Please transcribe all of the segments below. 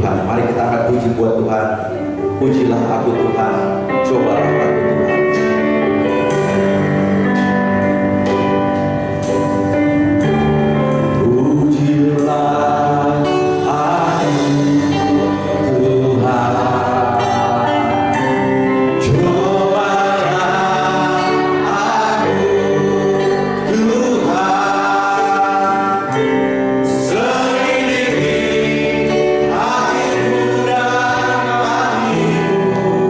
Tuhan. Mari kita akan puji buat Tuhan. Pujilah aku Tuhan, cobalah aku Tuhan. Pujilah aku Tuhan, cobalah aku Tuhan, selidiki hatiku dan hatimu.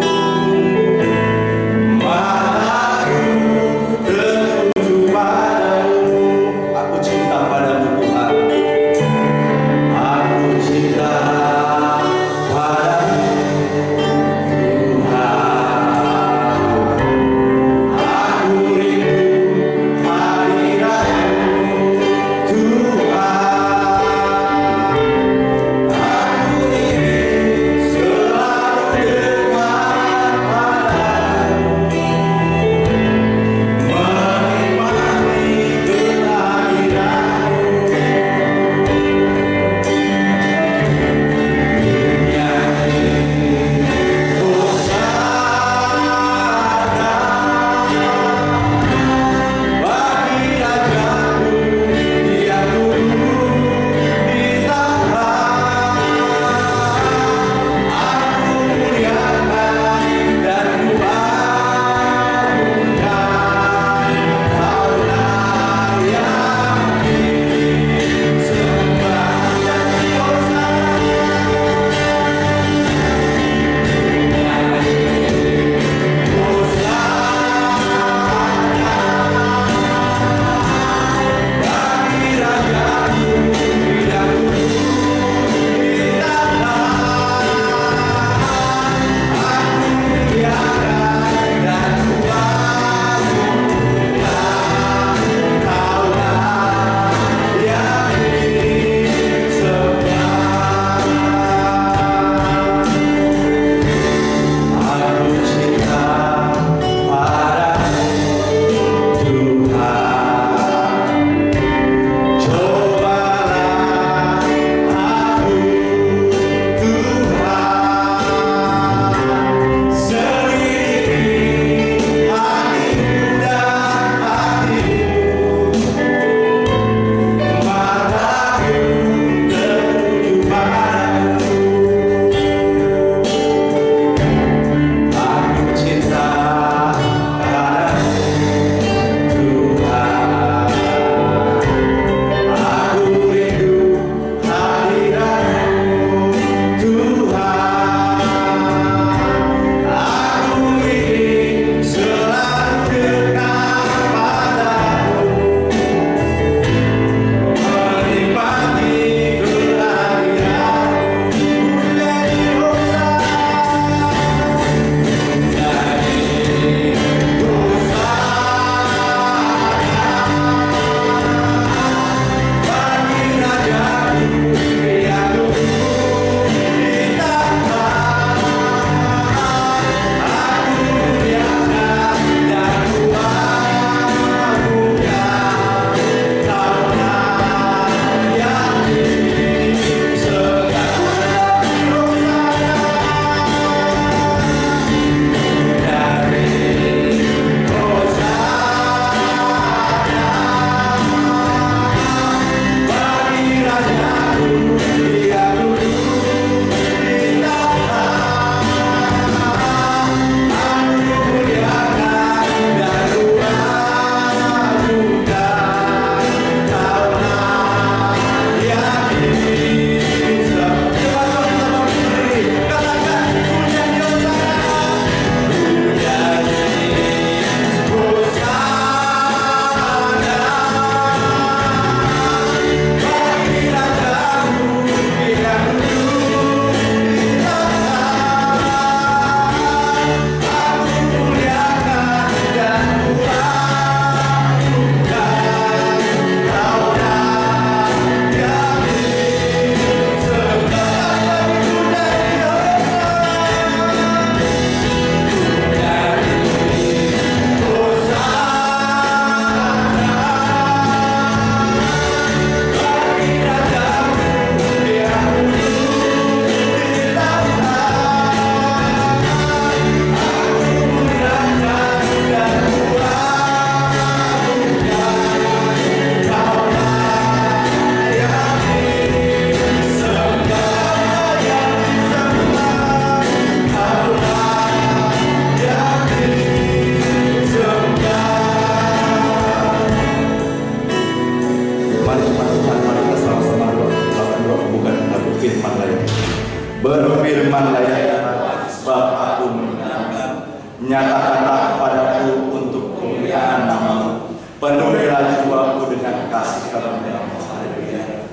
Nyatakanlah padaku untuk kemuliaan nama-Mu. Penuhilah jiwaku dengan kasih karunia-Mu. Haleluya.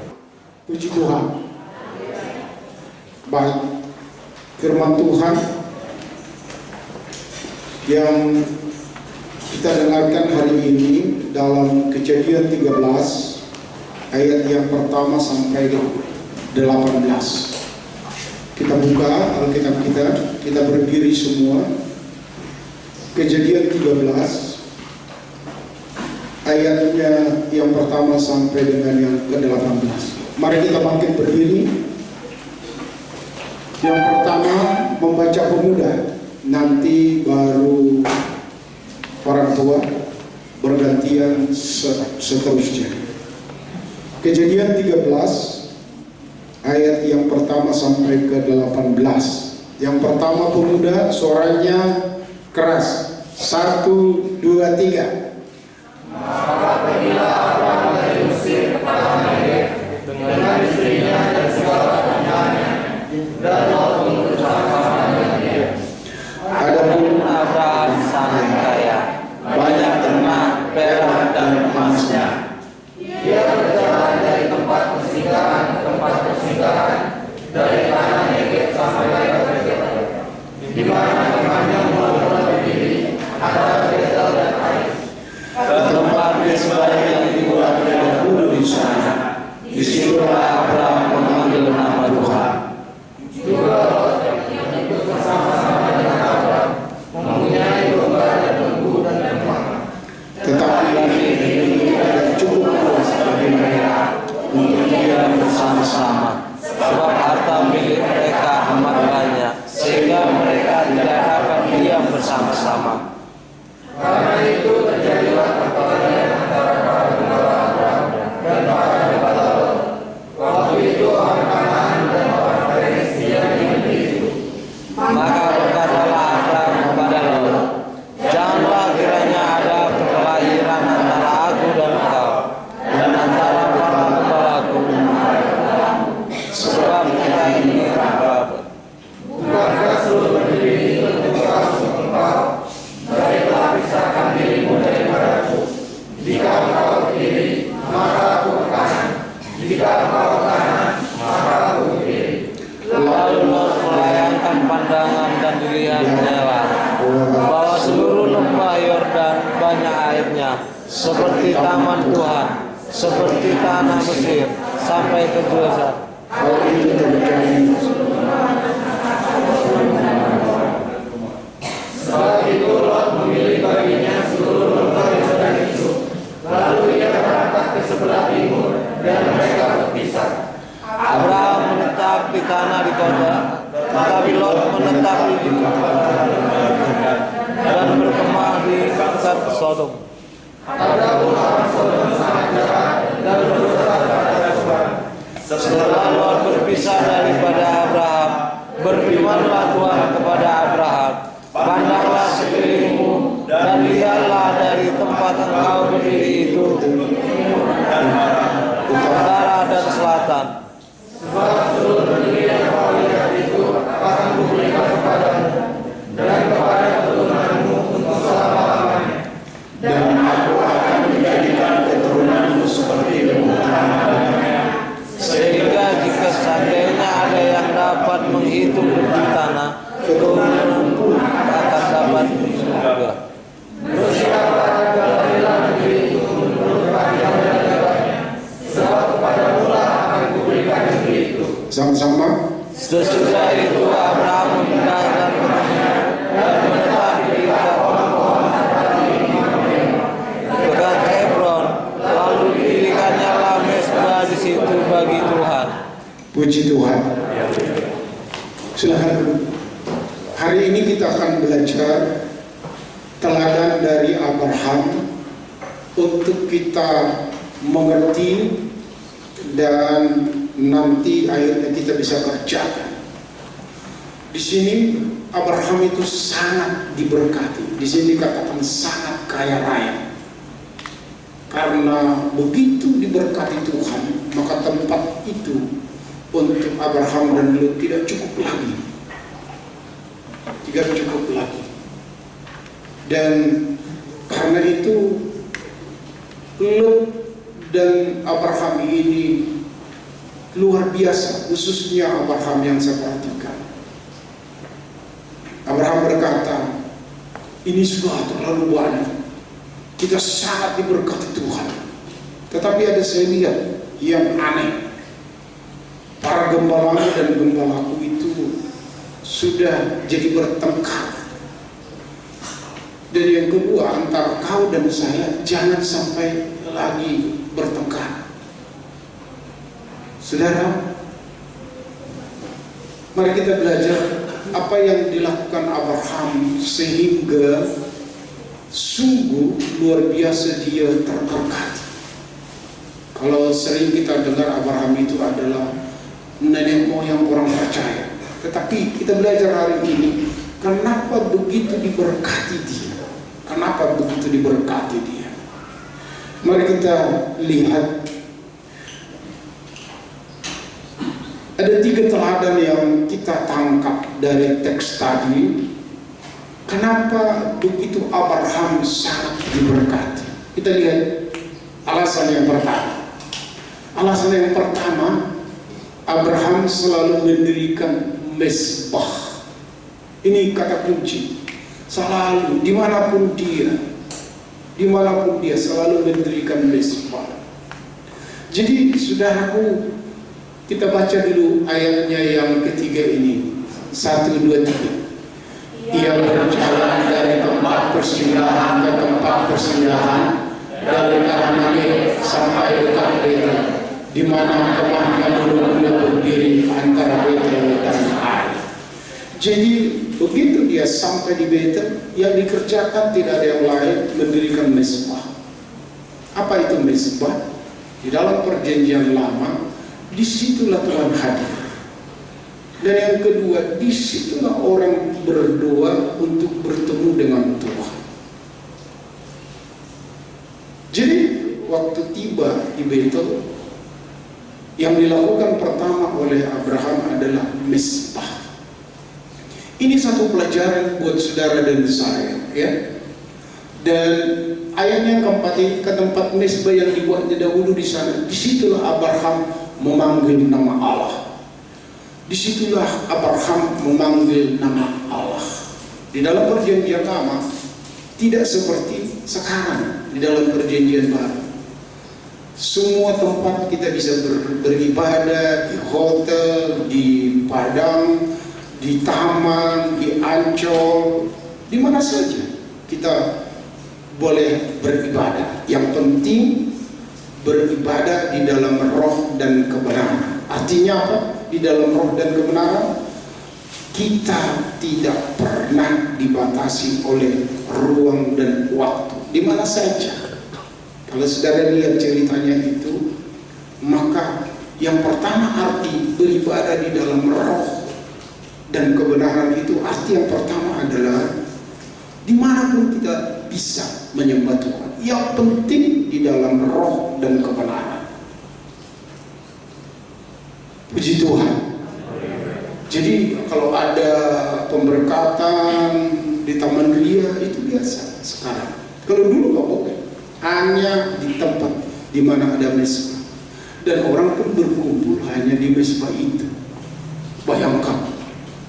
Puji Tuhan. Baik, firman Tuhan yang kita dengarkan hari ini dalam Kejadian 13 ayat yang pertama sampai 18. Kita buka Alkitab kita berdiri semua. Kejadian 13 ayatnya yang pertama sampai dengan yang ke-18. Mari kita bangkit berdiri. Yang pertama membaca pemuda, nanti baru orang tua, bergantian seterusnya. Kejadian 13 ayat yang pertama sampai ke-18. Yang pertama pemuda, suaranya keras. 1, 2, 3. Maka pergilah Abraham dari Mesir ke tanah Negev dengan istrinya dan segala kepunyaannya, dan Lot pun bersama-sama dengan dia. Adapun Abraham sangat kaya, banyak ternak, perak dan emasnya. Dia berjalan dari tempat persinggahan ke tempat persinggahan, dari tanah Negev sampai ke Betel, di mana temannya mulai berdiri antara Betel dan Ai. Ke tempat mesbah yang dibuat dahulu di sana. Disitulah Abraham memanggil nama Tuhan. Juga Lot yang ikut bersama-sama dengan Abraham mempunyai domba dan lembu dan ternak. Tetapi ini tidak cukup luas bagi mereka Untuk dia bersama-sama, sebab harta milik mereka amat banyak, sehingga mereka tidak dapat diam bersama-sama. Karena itu terjadilah perkelahian antara para gembala Abraham dan para gembala Lot. Waktu itu orang Kanaan dan orang Filistia di negeri itu. Maka berkatalah Abraham kepada Lot, janganlah kiranya ada perkelahian antara aku dan engkau, dan antara para gembalaku, sebab kita ini kerabat. Bukankah seluruh negeri ini terbuka untuk engkau? Baiklah pisahkan dirimu daripadaku. Jika engkau ke kiri, maka aku ke kanan. Jika engkau ke kanan, maka aku ke kiri. Lalu Lot melayangkan pandangan dan dilihatnya bahwa seluruh lembah Yordan banyak airnya, seperti taman Tuhan, seperti tanah Mesir, sampai ke Josa. hal itu terjadi. Setelah itu Lot memilih baginya seluruh lembah Yordan itu. Lalu ia berangkat ke sebelah timur dan mereka berpisah. Abraham menetap di tanah di kota, tetapi Lot menetap di dan berkemah di dekat Sodom. Adapun orang Sodom sangat jahat dan berdosa kepada Tuhan. Setelah Lot berpisah daripada Abraham, berfirmanlah Tuhan kepada Abraham, pandanglah sekelilingmu dan lihatlah dari tempat engkau berdiri itu, utara dan selatan. Sebab seluruh negeri yang kau lihat itu akan kuberikan kepadamu dan kepada keturunanmu untuk selama-lamanya. Dan aku akan menjadikan keturunanmu seperti lembu tanah, Sehingga jika seandainya ada yang dapat menghitung detik tanah, keturunanmu akan dapat juga. Bersiaplah dan jalanilah negeri itu menurut panjang dan lebarnya, sebab kepadamu lah akan kuberikan negeri itu. sama-sama. Sesudah itu Abraham memindahkan keturunan dan menetap di dekat Hebron, lalu didirikannya mesbah di situ bagi Tuhan. Puji Tuhan. Silakan duduk. Hari ini kita akan belajar teladan dari Abraham untuk kita mengerti dan nanti akhirnya kita bisa kerjakan. Di sini Abraham itu sangat diberkati. Di sini dikatakan sangat kaya raya. Karena begitu diberkati Tuhan, maka tempat itu untuk Abraham dan Lot tidak cukup lagi. Tidak cukup lagi. Dan karena itu Lot dan Abraham ini luar biasa, khususnya Abraham yang saya perhatikan. Abraham berkata, ini sudah terlalu banyak, kita sangat diberkati Tuhan. Tetapi ada saya lihat yang aneh, para gembala dan gembalaku itu sudah jadi bertengkar. Dan yang kedua, antara kau dan saya jangan sampai lagi bertengkar. Saudara, mari kita belajar apa yang dilakukan Abraham sehingga sungguh luar biasa dia terberkati. Kalau sering kita dengar Abraham itu adalah nenek moyang orang percaya, tetapi kita belajar hari ini kenapa begitu diberkati dia. Kenapa begitu diberkati dia? Mari kita lihat. Ada 3 teladan yang kita tangkap dari teks tadi. Kenapa begitu Abraham sangat diberkati? Kita lihat alasan yang pertama. Alasan yang pertama, Abraham selalu mendirikan mezbah. Ini kata kunci. Selalu, dimanapun dia selalu mendirikan mezbah. Jadi saudaraku, kita baca dulu ayatnya yang ketiga ini. 1, 2, 3. Ia berjalan dari tempat persinggahan ke tempat persinggahan, dari Karmel sampai dekat Betel, di mana kemahnya mula-mula berdiri antara Betel dan Ai. Jadi begitu dia sampai di Betel, yang dikerjakan tidak ada yang lain, mendirikan mezbah. Apa itu mezbah? Di dalam perjanjian lama, disitulah Tuhan hadir. Dan yang kedua, disitulah orang berdoa untuk bertemu dengan Tuhan. Jadi waktu tiba di Betel, yang dilakukan pertama oleh Abraham adalah mezbah. Ini satu pelajaran buat saudara dan saya, ya. Dan ayatnya yang keempat ini, ke tempat mezbah yang dibuatnya dahulu di sana. Disitulah Abraham memanggil nama Allah. Disitulah Abraham memanggil nama Allah. Di dalam perjanjian lama tidak seperti sekarang di dalam perjanjian baru. Semua tempat kita bisa beribadah, di hotel, di padang, di taman, di Ancol, di mana saja kita boleh beribadah. Yang penting beribadah di dalam roh dan kebenaran. Artinya apa? Di dalam roh dan kebenaran, kita tidak pernah dibatasi oleh ruang dan waktu, di mana saja. Kalau saudara lihat ceritanya itu, maka yang pertama arti beribadah di dalam roh dan kebenaran itu, arti yang pertama adalah dimanapun kita bisa menyembah Tuhan. Yang penting di dalam roh dan kebenaran. Puji Tuhan. Jadi kalau ada pemberkatan di Taman Ria itu biasa sekarang. Kalau dulu nggak boleh, hanya di tempat di mana ada mezbah, dan orang pun berkumpul hanya di mezbah itu. Bayangkan,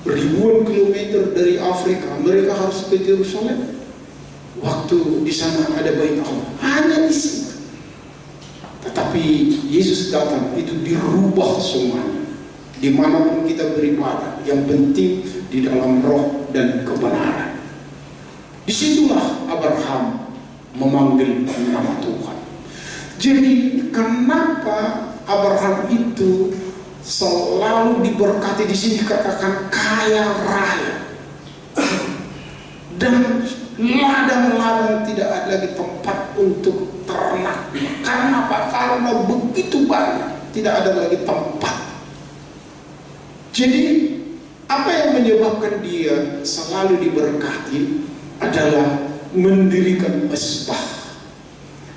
ribuan kilometer dari Afrika mereka harus ke Yerusalem. Waktu di sana ada bait Allah, hanya di situ. Tetapi Yesus datang, itu dirubah semuanya. Dimanapun kita beribadah, yang penting di dalam roh dan kebenaran. Disitulah Abraham memanggil nama Tuhan. Jadi kenapa Abraham itu selalu diberkati? Di sini dikatakan kaya raya, dan ladang-ladang tidak ada lagi tempat untuk ternak. Karena apa? Karena begitu banyak, tidak ada lagi tempat. Jadi apa yang menyebabkan dia selalu diberkati adalah mendirikan mezbah.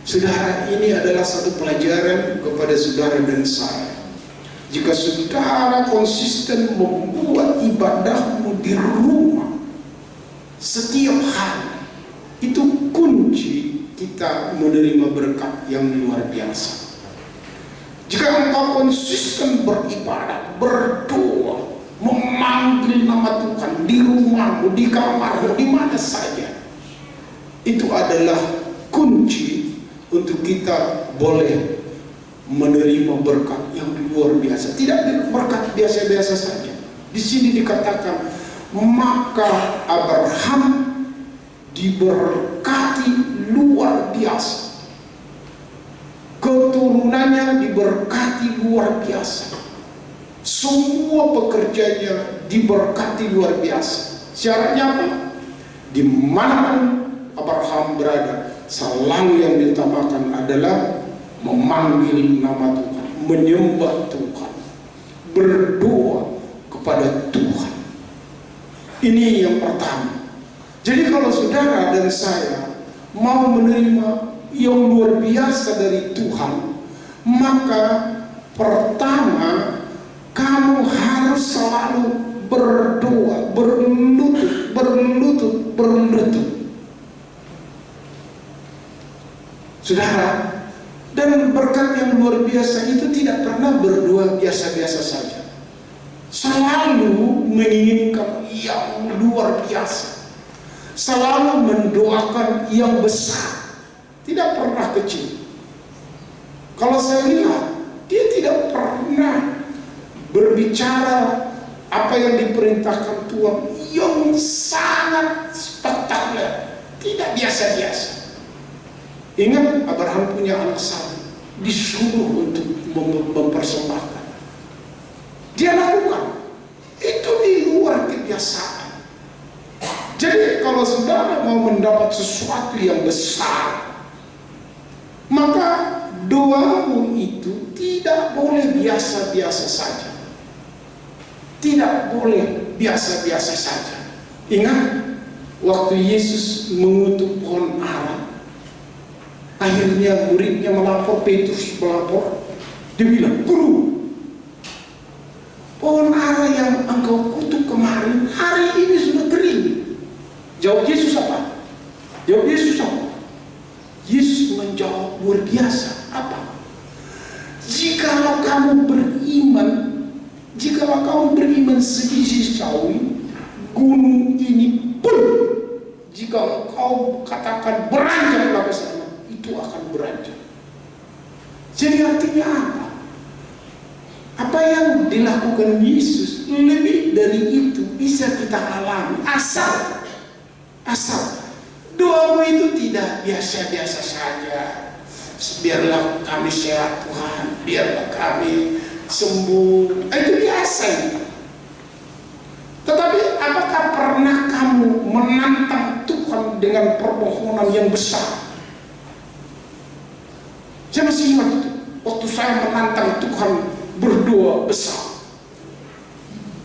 Saudara, ini adalah satu pelajaran kepada saudara dan saya. Jika saudara konsisten membuat ibadahmu di rumah setiap hari, kunci kita menerima berkat yang luar biasa. Jika engkau konsisten beribadah, berdoa, memanggil nama Tuhan di rumahmu, di kamarmu, di mana saja, itu adalah kunci untuk kita boleh menerima berkat yang luar biasa. Tidak berkat biasa-biasa saja. Di sini dikatakan, maka Abraham diberkati luar biasa. Keturunannya diberkati luar biasa. Semua pekerjanya diberkati luar biasa. Syaratnya apa? Di mana Abraham berada, selalu yang diutamakan adalah memanggil nama Tuhan, menyembah Tuhan, berdoa kepada Tuhan. Ini yang pertama. Jadi kalau saudara dan saya mau menerima yang luar biasa dari Tuhan, maka pertama kamu harus selalu berdoa, berlutut. Saudara, dan berkat yang luar biasa itu tidak pernah berdoa biasa-biasa saja. Selalu menginginkan yang luar biasa. Selalu mendoakan yang besar. Tidak pernah kecil. Kalau saya lihat, dia tidak pernah berbicara apa yang diperintahkan Tuhan yang sangat spektakuler. Tidak biasa-biasa. Ingat, Abraham punya anak satu, disuruh untuk mempersembahkan. Dia lakukan. Itu di luar kebiasaan. Jadi kalau saudara mau mendapat sesuatu yang besar, maka doamu itu tidak boleh biasa-biasa saja. Tidak boleh biasa-biasa saja. Ingat, waktu Yesus mengutuk pohon ara, akhirnya muridnya melapor, Petrus melapor. Dia bilang, "Guru, pohon ara yang engkau kutuk kemarin, hari ini sudah kering." Jawab Yesus apa? Jawab Yesus apa? Yesus menjawab luar biasa. Apa? Jikalau kamu beriman sebiji sawi, gunung ini pun, jika engkau katakan beranjaklah ke sana, itu akan beranjak. Jadi artinya apa? Apa yang dilakukan Yesus lebih dari itu bisa kita alami. Asal doamu itu tidak biasa-biasa saja. Biarlah kami sehat Tuhan, biarlah kami sembuh. Itu biasa itu. Tetapi apakah pernah kamu menantang Tuhan dengan permohonan yang besar? Saya masih ingat itu, waktu saya menantang Tuhan berdoa besar.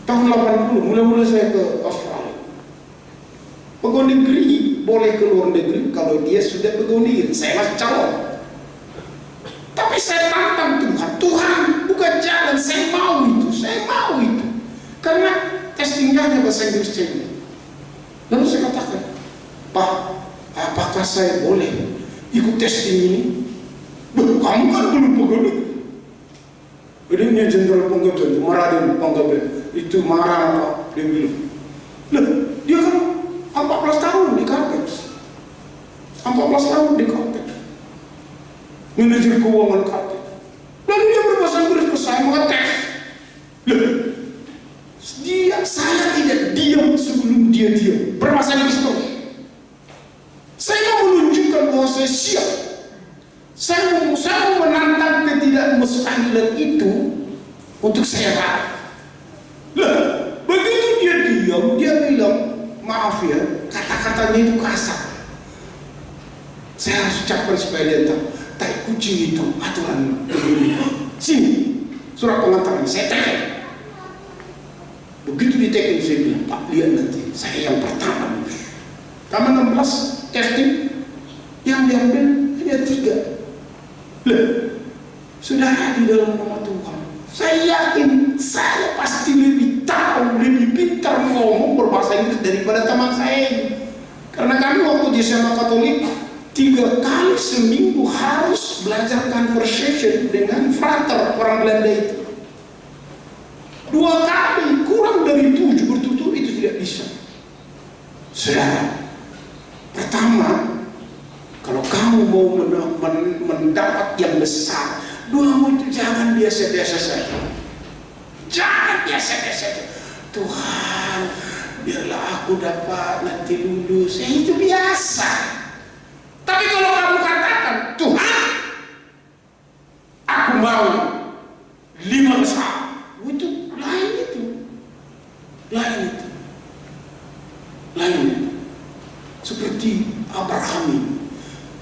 Tahun 80, mulai saya ke Australia. Pegawai negeri boleh ke luar negeri kalau dia sudah pegawai negeri. Saya masih calon. Tapi saya tantang Tuhan, bukan jalan, saya mau itu. Karena testingnya hanya bahasa Inggris saja. Lalu saya katakan, "Pak, apakah saya boleh ikut testing ini?" "Kamu kan belum pegawai negeri." Ini jenderal penggabean, Maraden penggabean, itu marah Pak. Dia bilang, "Lah, dia kan 14 tahun di Caltex. 14 tahun di Caltex. Manajer keuangan Caltex. Lalu dia berbahasa Inggris ke saya mengetes. Loh, saya tidak diam sebelum dia diam. Berbahasa Inggris terus. Saya mau menunjukkan bahwa saya siap. Saya mau menantang ketidakmustahilan itu untuk saya raih. Lah, begitu dia diam, dia bilang, "Maaf ya, kata-katanya itu kasar." Saya harus ucapkan supaya dia tahu, tai kucing itu aturan begini. Sini, surat pengantaran, saya teken. Begitu diteken, saya bilang, "Pak, lihat nanti, saya yang pertama." Kamar 16, testing, yang diambil hanya 3. Lah, saudara di dalam nama Tuhan, saya yakin saya pasti lebih tahu, lebih pintar ngomong berbahasa Inggris daripada teman saya ini. Karena kami waktu di SMA Katolik 3 kali seminggu harus belajar conversation dengan frater orang Belanda itu. 2 kali kurang dari 7 bertutur itu tidak bisa. Saudara, pertama, kalau kamu mau mendapat yang besar, doamu itu jangan biasa-biasa saja. Jangan biasa-biasa saja. Tuhan, biarlah aku dapat nanti lulus. Itu biasa. Tapi kalau kamu katakan, Tuhan, aku mau 5 besar, itu lain itu. Lain itu. Lain itu. Seperti Abraham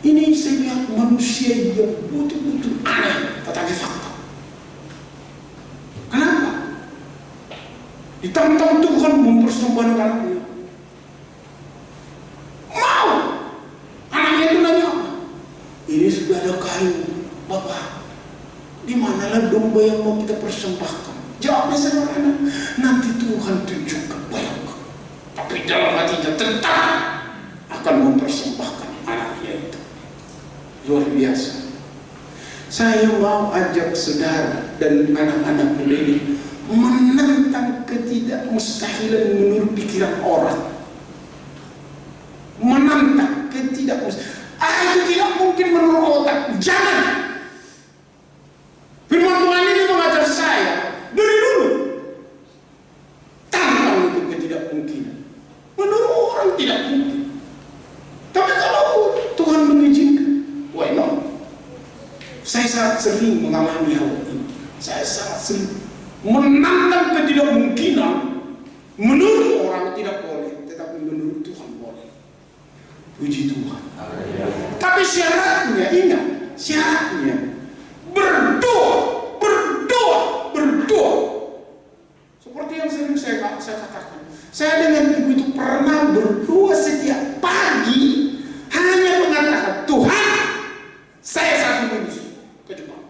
ini saya lihat manusia yang betul-betul aneh, tetapi fakta. Kenapa? Ditantang Tuhan mempersembahkan anaknya. Mau. Anaknya itu nanya apa? Ini sudah ada kain, Bapak. Di manalah domba yang mau kita persembahkan? Jawabnya sederhana. Nanti Tuhan tunjukkan, bayangkan. Tapi dalam hatinya tetap akan mempersembahkan anaknya itu. Luar biasa. Saya mau ajak saudara dan anak-anak muda ini menentang ketidakmustahilan menurut pikiran orang. Menantang ketidakmustahilan. Itu tidak mungkin menurut otak. Jangan. Firman Tuhan ini mengajar saya dari dulu. Tantang itu ketidakmungkinan. Menurut orang tidak mungkin. Tapi kalau Tuhan mengizinkan, why not? Saya sangat sering mengalami hal ini. Saya sangat sering menantang ketidakmungkinan. Menurut orang tidak boleh, tetapi menurut Tuhan boleh. Puji Tuhan. Tapi syaratnya, ingat, syaratnya berdoa. Seperti yang sering saya katakan. Saya dengan ibu itu pernah berdoa setiap pagi, hanya mengatakan, Tuhan, saya satu lulus ke Jepang.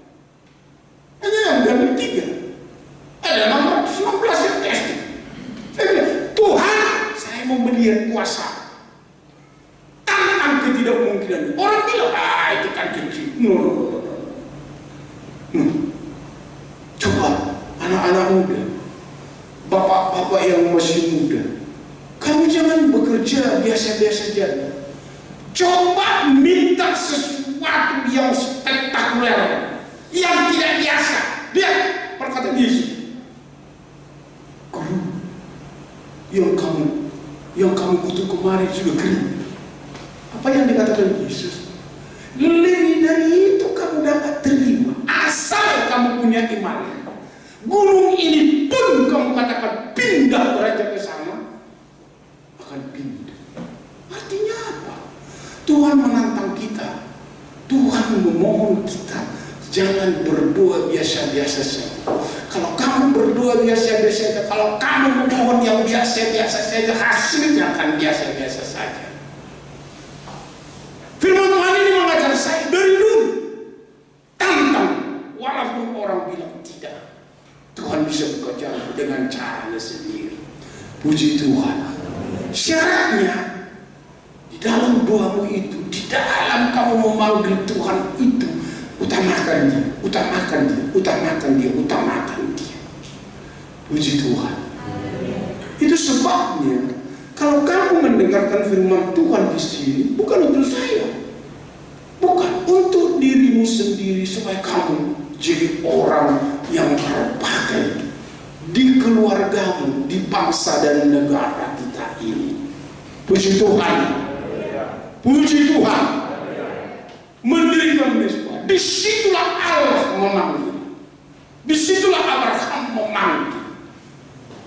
Hanya yang dari 3. Ada 616 yang testing. Saya bilang, Tuhan, saya mau melihat kuasa. Tantang ketidakmungkinan. Orang bilang, itu kan kecil. No. Coba anak-anak muda, bapak-bapak yang masih muda, kamu jangan bekerja biasa-biasa saja. Coba minta sesuatu yang spektakuler, yang tidak biasa. Lihat perkataan Yesus. Guru, yang kamu butuh kemarin sudah kering. Apa yang dikatakan Yesus? Lebih dari itu kamu dapat terima, asal kamu punya iman. Gunung ini pun kamu katakan pindah derajat ke sana, akan pindah. Artinya apa? Tuhan menantang kita. Tuhan memohon kita jangan berdoa biasa-biasa saja. Kalau kamu berdoa biasa-biasa saja, kalau kamu memohon yang biasa-biasa saja, hasilnya akan biasa-biasa saja. Firman Tuhan ini mengajar saya dari dulu. Tantang, walaupun orang bilang tidak. Tuhan bisa bekerja dengan caranya sendiri. Puji Tuhan. Syaratnya di dalam doamu itu, di dalam kamu memanggil Tuhan itu, utamakan dia, utamakan dia, utamakan dia, utamakan dia. Puji Tuhan. Itu sebabnya kalau kamu mendengarkan firman Tuhan di sini, bukan untuk saya, bukan untuk dirimu sendiri supaya kamu jadi orang yang terpakai di keluargamu, di bangsa dan negara kita ini. Puji Tuhan. Puji Tuhan. Mendirikan mesbah. Disitulah Allah memanggil. Disitulah Abraham memanggil.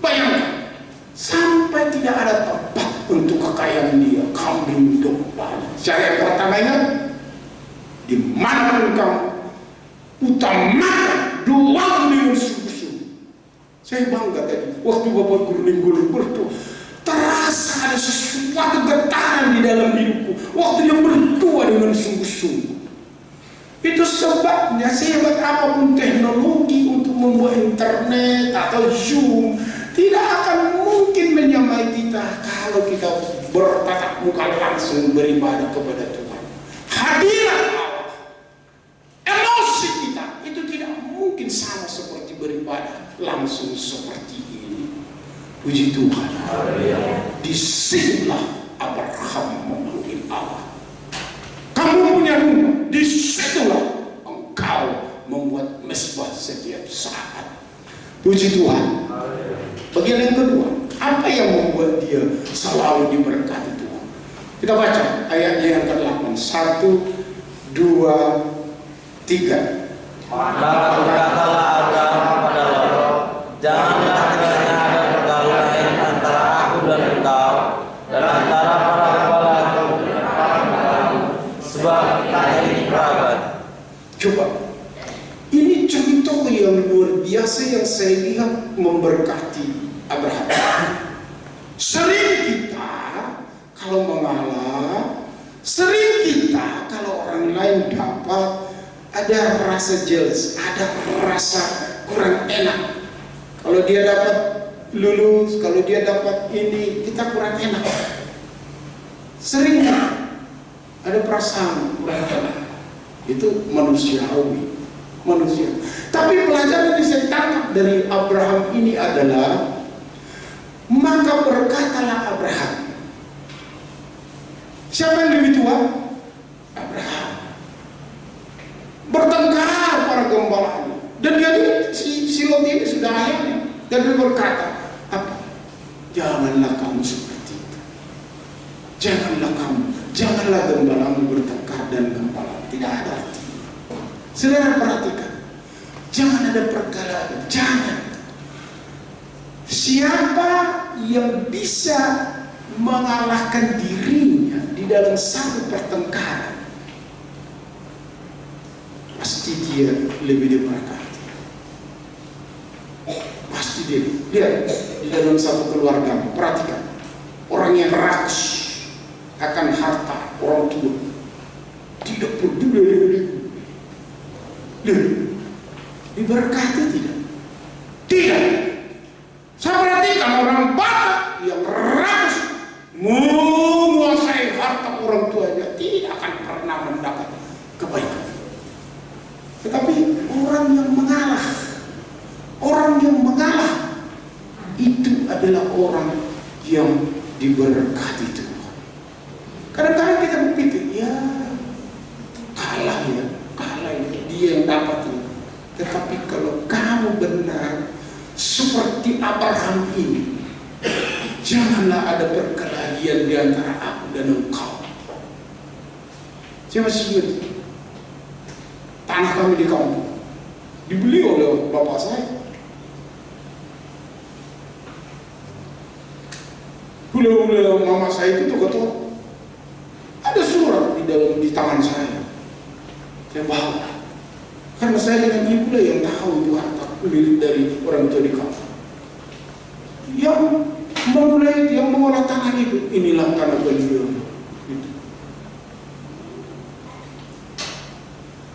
Bayangkan, sampai tidak ada tempat untuk kekayaan dia, kambing domba. Saya yang pertama ingat, dimanapun kamu, utamakan doa dengan sungguh-sungguh. Saya bangga tadi, waktu Bapak Guru Ninggul berdoa, terasa ada sesuatu getaran di dalam hidupku. Waktu dia berdoa dengan sungguh-sungguh. Itu sebabnya sehebat apapun teknologi untuk membuat internet atau Zoom, tidak akan mungkin menyamai kita kalau kita bertatap muka langsung beribadah kepada Tuhan. kehadiran Allah, emosi kita itu tidak mungkin sama seperti beribadah langsung seperti ini. Puji Tuhan. Disinilah Abraham memanggil Allah. Kamu punya rumah, disitulah engkau membuat mesbah setiap saat. Puji Tuhan. Bagian yang kedua, apa yang membuat dia selalu diberkati Tuhan? Kita baca ayatnya yang ke-8. 1, 2, 3. Maka berkatalah Abraham kepada Lot, janganlah kiranya ada pergaulan antara aku dan engkau, dan antara para kepalaku dan para kepalaku, sebab kita ini kerabat. Coba, ini contoh yang luar biasa yang saya lihat memberkati Abraham. Sering kita kalau mengalah, sering kita kalau orang lain dapat, ada rasa jealous, ada rasa kurang enak. Kalau dia dapat lulus, kalau dia dapat ini, kita kurang enak. Sering ada perasaan kurang enak. Itu manusiawi, manusia. Tapi pelajaran yang saya tangkap dari Abraham ini adalah, maka berkatalah Abraham. Siapa yang lebih tua? Abraham. Bertengkar para gembalanya, dan dia si Lot ini sudah ayahnya, dan dia berkata, apa? Janganlah kamu seperti itu. Janganlah gembalamu bertengkar dan gembala. Tidak ada artinya. Saudara perhatikan, jangan ada perkara, jangan. Siapa yang bisa mengalahkan dirinya di dalam satu pertengkaran, pasti dia lebih diberkati. Pasti dia. Lihat di dalam satu keluarga, perhatikan, orang yang rakus akan harta orang tua, tidak peduli, diberkati tidak? Tidak. Saya perhatikan orang Batak yang rakus menguasai harta orang tuanya, tidak akan pernah mendapat kebaikan. Tetapi orang yang mengalah itu adalah orang yang diberkati Tuhan. Kadang-kadang kita berpikir, ya kalah ya, dia yang dapat ya. Tetapi kalau kamu benar seperti Abraham ini, janganlah ada perkelahian di antara aku dan engkau. Saya masih ingat tanah kami di kampung dibeli oleh bapak saya. Hula mama saya itu kata, ada surat di tangan saya. Saya bawa, karena saya dengan ibu yang tahu itu harta milik dari orang tua di kampung. Yang memulai, yang mengolah tanah itu, inilah tanah beliau. Gitu.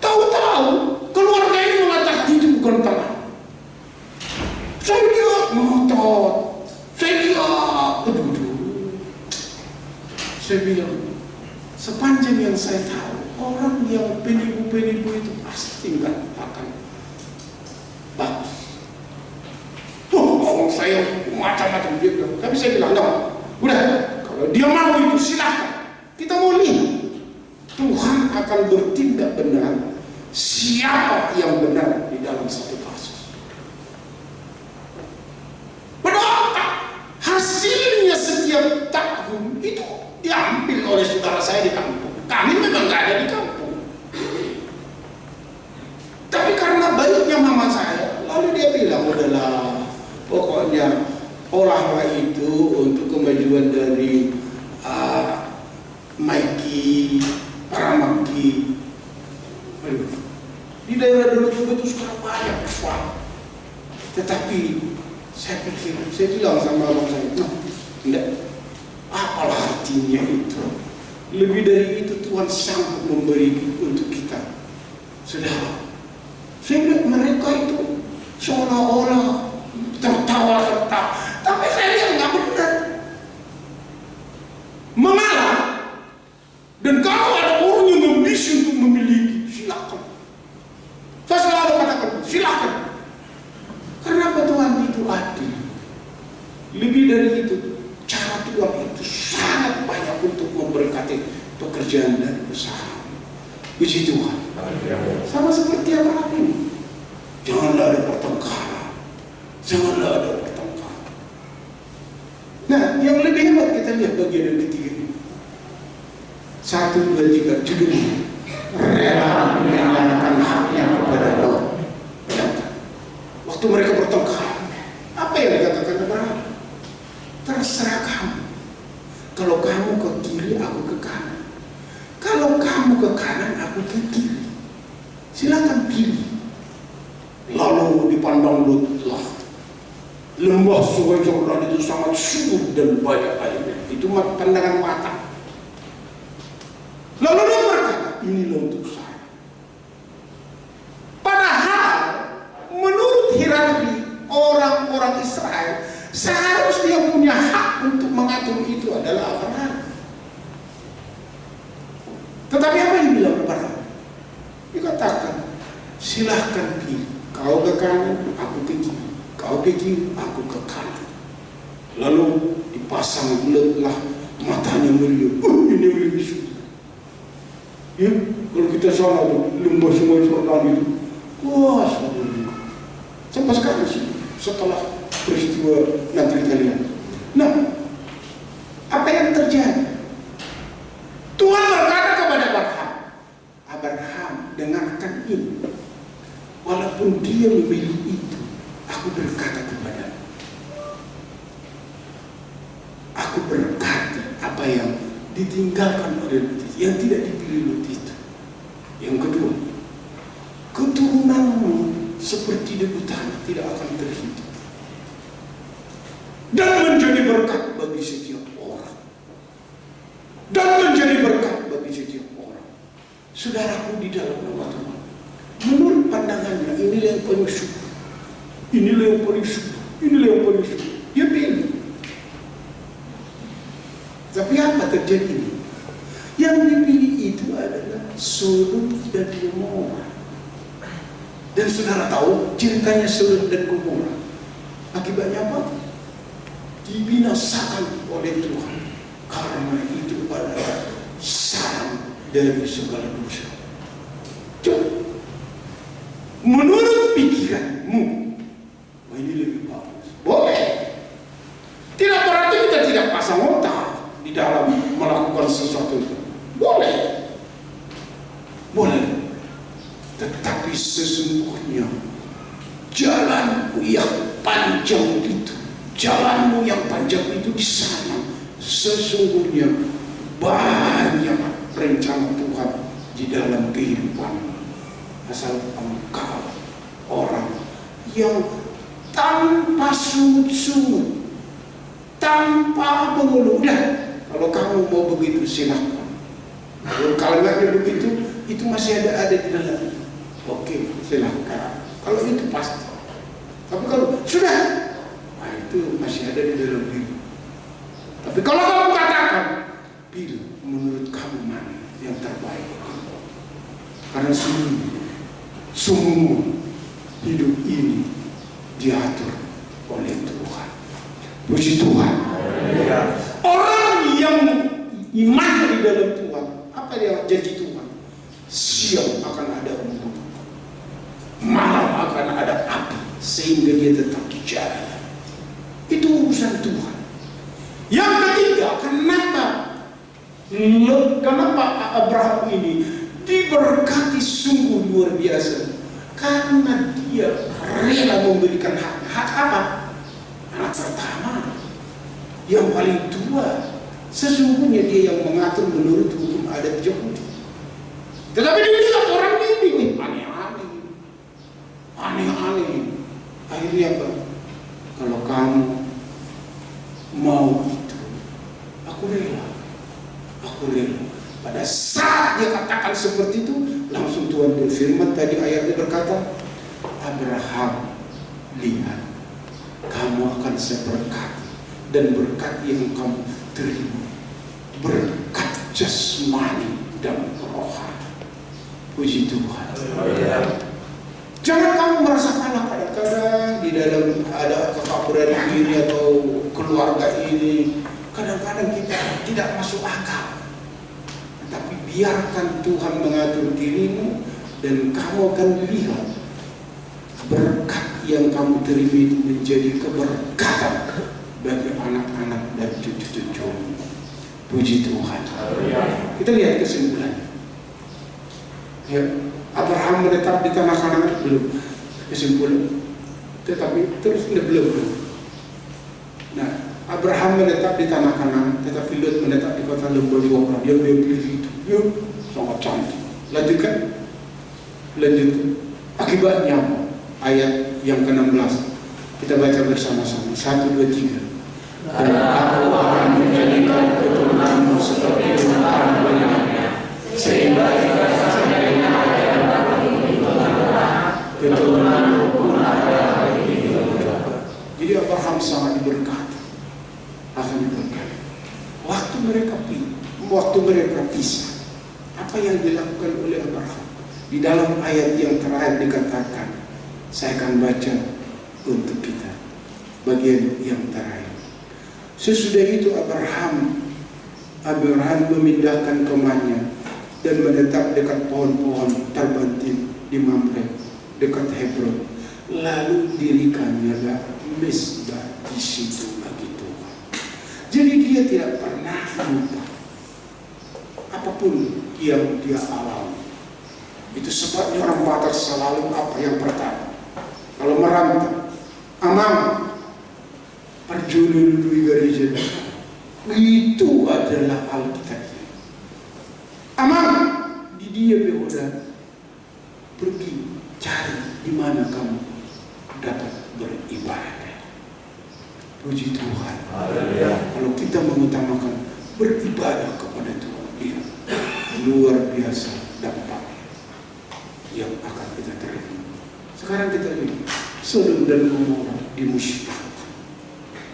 Tahu-tahu keluarga ini mengatakan itu bukan tanah. Saya lihat ngotot, saya lihat, saya bilang, sepanjang yang saya tahu, orang yang penipu-penipu itu pasti nggak akan bagus. Kalau saya macam-macam dia bilang, tapi saya bilang, no, udah, kalau dia mau itu silahkan. Kita mau lihat, Tuhan akan bertindak benar. Siapa yang benar di dalam satu kasus? Berapa hasilnya setiap tahun itu diambil oleh saudara saya di kampung. Kami memang nggak ada di kampung. Tapi karena baiknya mama saya, lalu dia bilang, udahlah, pokoknya olahlah itu untuk kemajuan dari Maiki, Paramaki. Di daerah dulu itu sudah banyak persoalan. Tetapi saya pikir, saya bilang sama abang saya, no, tidak. Apalah artinya itu? Lebih dari itu Tuhan sanggup memberi untuk kita. Saudara, saya lihat mereka itu seolah-olah tertawa-tertawa, tapi saya lihat nggak benar. Mengalah, dan kalau ada orang yang membisu memberkati pekerjaan dan usaha. Puji Tuhan. Sama seperti Abraham ini. Janganlah ada pertengkaran. Janganlah ada pertengkaran. Nah, yang lebih hebat kita lihat bagian yang ketiga ini. 1, 2, 3 judulnya. Rela menyerahkan haknya kepada Lot. Waktu mereka bertengkar, apa yang dikatakan Abraham? Terserah kamu. Kalau kamu ke kiri, aku ke kanan. Kalau kamu ke kanan, aku ke kiri. Silakan pilih. Lalu dipandang Lot, lembah Sungai Yordan itu sangat subur dan banyak airnya. Itu pandangan mata. Lalu dia berkata, inilah untuk saya. Padahal menurut hierarki orang-orang Israel, seharusnya yang punya hak untuk mengatur itu adalah Abraham. Tetapi apa yang bilang Abraham? Dikatakan, silahkan pilih. Kau ke kanan, aku ke kiri. Kau ke kiri, aku ke kanan. Lalu dipasang bulatlah matanya melihat. Ini lebih subur. Ya, kalau kita sana lembah Sungai Yordan itu, wah, sampai sekali sih setelah peristiwa nanti kita lihat. Nah, apa yang terjadi? Tuhan berkata kepada Abraham, Abraham, dengarkan ini. Walaupun dia memilih itu, aku berkata kepadamu, aku berkata apa yang ditinggalkan oleh Lot, yang tidak dipilih Lot itu. Yang kedua, keturunanmu seperti debu tanah tidak akan terhitung dan menjadi berkat bagi setiap orang. Dan menjadi berkat bagi setiap orang. Saudaraku di dalam nama Tuhan, menurut pandangannya inilah yang paling syukur, inilah yang paling syukur, inilah yang paling syukur. Dia pilih. Tapi apa terjadi? Yang dipilih itu adalah Sodom dan Gomora. Dan saudara tahu ceritanya Sodom dan Gomora. Akibatnya apa? Dibinasakan oleh Tuhan. Karena itu adalah sarang dari segala dosa. Coba, menurut pikiranmu, ini lebih bagus. Boleh. Tidak berarti kita tidak pasang otak di dalam melakukan sesuatu itu. Boleh. Boleh. Tetapi sesungguhnya jalanmu yang panjang itu, jalanmu yang panjang itu di sana sesungguhnya banyak rencana Tuhan di dalam kehidupanmu. Asal engkau orang yang tanpa sungut-sungut, tanpa mengeluh. Kalau kamu mau begitu silahkan. Kalau nggak begitu, itu masih ada di dalam. Oke, silahkan. Kalau itu pasti. Tapi kalau sudah, nah itu masih ada di dalam diri. Tapi kalau kamu katakan, pilih menurut kamu mana yang terbaik. Karena semua hidup ini diatur oleh Tuhan. Puji Tuhan. Orang yang iman di dalam Tuhan, apa dia janji Tuhan? Siang akan ada embun, malam akan ada api, sehingga dia tetap jalan. Itu urusan Tuhan. Yang ketiga, kenapa Abraham ini diberkati sungguh luar biasa? Karena dia rela memberikan hak apa? Anak pertama, yang paling tua. Sesungguhnya dia yang mengatur menurut hukum adat Yahudi. Tetapi dilihat orang ini aneh-aneh. Akhirnya apa? Kalau kamu mau itu, aku rela. Pada saat dia katakan seperti itu, langsung Tuhan berfirman tadi ayatnya berkata, Abraham, lihat, kamu akan saya berkati, dan berkat yang kamu terima, berkat jasmani dan rohani. Puji Tuhan. Jangan kamu merasa kalah kadang-kadang di dalam ada kekaburan ini atau keluarga ini. Kadang-kadang kita tidak masuk akal. biarkan Tuhan mengatur dirimu dan kamu akan lihat berkat yang kamu terima itu menjadi keberkatan bagi anak-anak dan cucu-cucumu. Puji Tuhan. Kita lihat kesimpulan. Ya, Abraham menetap di tanah Kanaan belum kesimpulan. Tetapi terus belum. Nah, Abraham menetap di tanah Kanaan, tetapi Lot menetap di kota lembah Jordan. Dia pilih itu. Yuk, sangat cantik. Lanjutkan. Akibatnya apa? Ayat yang ke-16. Kita baca bersama-sama. 1, 2, 3. Dan aku akan menjadikan keturunanmu seperti lautan banyaknya, sehingga jika seandainya ada keturunanmu pun ada bagi kita. Jadi Abraham sangat diberkati. Waktu mereka pisah, apa yang dilakukan oleh Abraham? Di dalam ayat yang terakhir dikatakan, saya akan baca untuk kita bagian yang terakhir. Sesudah itu Abraham memindahkan kemahnya dan menetap dekat pohon-pohon terbantin di Mamre dekat Hebron. Lalu dirikannya mezbah di situ bagi Tuhan. Jadi dia tidak pernah lupa apapun yang dia alami. Itu sebabnya orang Batak selalu apa yang pertama kalau merantau, amam perjulu dulu gereja itu adalah Alkitab. Amam di dia berudah pergi cari di mana kamu dapat beribadah. Puji Tuhan. Kalau kita mengutamakan beribadah kepada Tuhan, dia luar biasa dampaknya yang akan kita terima. Sekarang kita lihat Sodom dan Gomora dimusnahkan.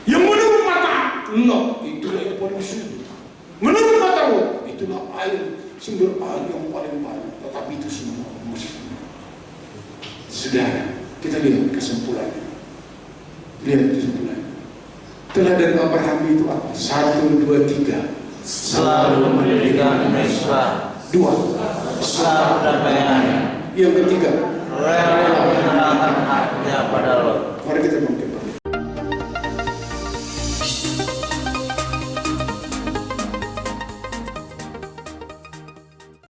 Yang menurut mata Lot itulah yang paling sulit. Menurut mata Lot itulah sumber air yang paling banyak. Tetapi itu semua musnah. Saudara, kita lihat kesimpulannya. Teladan Abraham itu apa? 1, 2, 3. Selalu mendirikan mezbah. 2. Selalu damaian. Yang ketiga, Rela menyerahkan haknya pada Lot. mari kita bangkit.